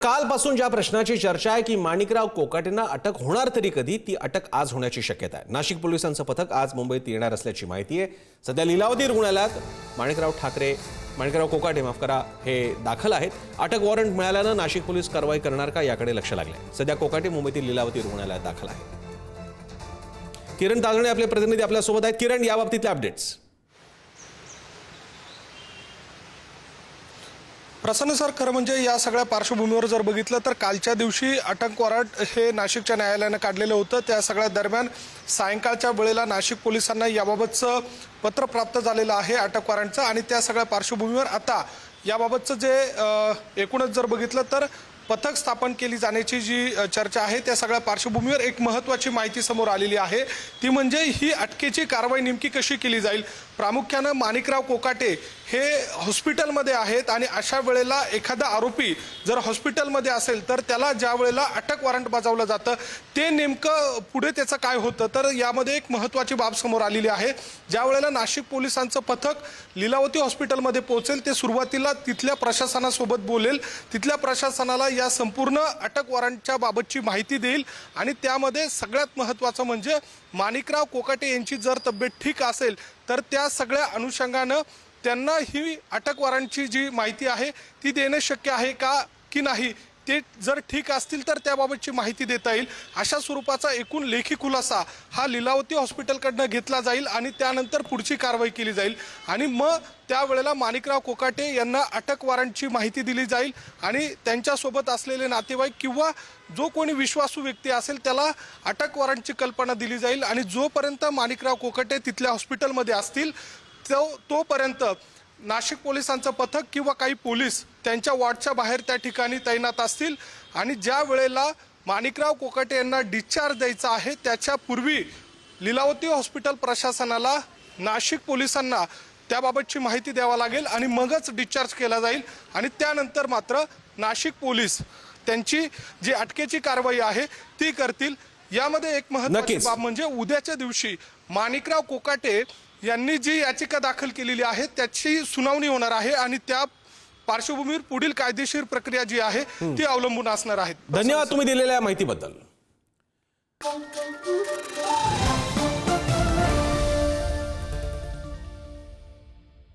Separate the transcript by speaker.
Speaker 1: कालपासून ज्या प्रश्नाची चर्चा आहे की माणिकराव कोकाटेंना अटक होणार तरी कधी, ती अटक आज होण्याची शक्यता आहे। नाशिक पोलिसांचं पथक आज मुंबईत येणार असल्याची माहिती आहे। सध्या लीलावती रुग्णालयात माणिकराव कोकाटे हे दाखल आहेत। अटक वॉरंट मिळाल्यानं नाशिक पोलीस कारवाई करणार का याकडे लक्ष लागले। सध्या कोकाटे मुंबईतील लीलावती रुग्णालयात दाखल आहेत। किरण ताजणे आपले प्रतिनिधी आपल्या सोबत आहेत। किरण, या बाबतीतले अपडेट्स।
Speaker 2: प्रसन्न सर, खरं म्हणजे या सगळ्या पार्श्वभूमीवर जर बघितलं तर कालच्या दिवशी अटक वॉरंट हे नाशिकच्या न्यायालयानं काढलेलं होतं। त्या सगळ्या दरम्यान सायंकाळच्या वेळेला नाशिक पोलिसांना याबाबतचं पत्र प्राप्त झालेलं आहे अटक वॉरंटचं, आणि त्या सगळ्या पार्श्वभूमीवर आता याबाबतचं जे एकूणच जर बघितलं तर पथक स्थापन केली जाण्याची जी चर्चा आहे त्या सगळ्या पार्श्वभूमीवर एक महत्त्वाची माहिती समोर आलेली आहे। ती म्हणजे ही अटकेची कारवाई नेमकी कशी केली जाईल। प्रामुख्यानं माणिकराव कोकाटे हे हॉस्पिटलमध्ये आहेत, आणि अशा वेळेला एखादा आरोपी जर हॉस्पिटलमध्ये असेल तर त्याला ज्या वेळेला अटक वॉरंट बजावलं जातं ते नेमकं पुढे त्याचं काय होतं, तर यामध्ये एक महत्त्वाची बाब समोर आलेली आहे। ज्या वेळेला नाशिक पोलिसांचं पथक लीलावती हॉस्पिटलमध्ये पोहोचेल ते सुरुवातीला तिथल्या प्रशासनासोबत बोलेल, तिथल्या प्रशासनाला या संपूर्ण अटक वॉरंटच्या बाबतची माहिती देईल, आणि त्यामध्ये सगळ्यात महत्त्वाचं म्हणजे माणिकराव कोकाटे यांची जर तब्येत ठीक असेल तर त्या सगळ्या अनुषंगानं त्यांना ही अटक वॉरंटची जी माहिती आहे ती देणं शक्य आहे का की नाही, ते जर ठीक असतील तर त्याबाबतची माहिती देता येईल। अशा स्वरूपाचा एकूण लेखी खुलासा हा लीलावती हॉस्पिटलकडनं घेतला जाईल, आणि त्यानंतर पुढची कारवाई केली जाईल, आणि मग त्यावेळेला माणिकराव कोकाटे यांना अटक वॉरंटची माहिती दिली जाईल, आणि त्यांच्यासोबत असलेले नातेवाईक किंवा जो कोणी विश्वासू व्यक्ती असेल त्याला अटक वॉरंटची कल्पना दिली जाईल, आणि जोपर्यंत माणिकराव कोकाटे तिथल्या हॉस्पिटलमध्ये असतील तोपर्यंत नाशिक पोलिसांचं पथक किंवा काही पोलीस त्यांच्या वॉर्डच्या बाहेर त्या ठिकाणी तैनात असतील, आणि ज्या वेळेला माणिकराव कोकाटे यांना डिस्चार्ज द्यायचा आहे त्याच्यापूर्वी लीलावती हॉस्पिटल प्रशासनाला नाशिक पोलिसांना त्याबाबतची माहिती द्यावी लागेल, आणि मगच डिस्चार्ज केला जाईल, आणि त्यानंतर मात्र नाशिक पोलीस त्यांची जी अटकेची कारवाई आहे ती करतील। यामध्ये एक महत्त्वाची बाब म्हणजे उद्याच्या दिवशी माणिकराव कोकाटे यांनी जी याचिका दाखल केलेली आहे त्याची सुनावणी होणार आहे, आणि त्या पार्श्वभूमीवर पुढील कायदेशीर प्रक्रिया जी आहे ती अवलंबून असणार आहे।
Speaker 1: धन्यवाद तुम्ही दिलेल्या माहितीबद्दल।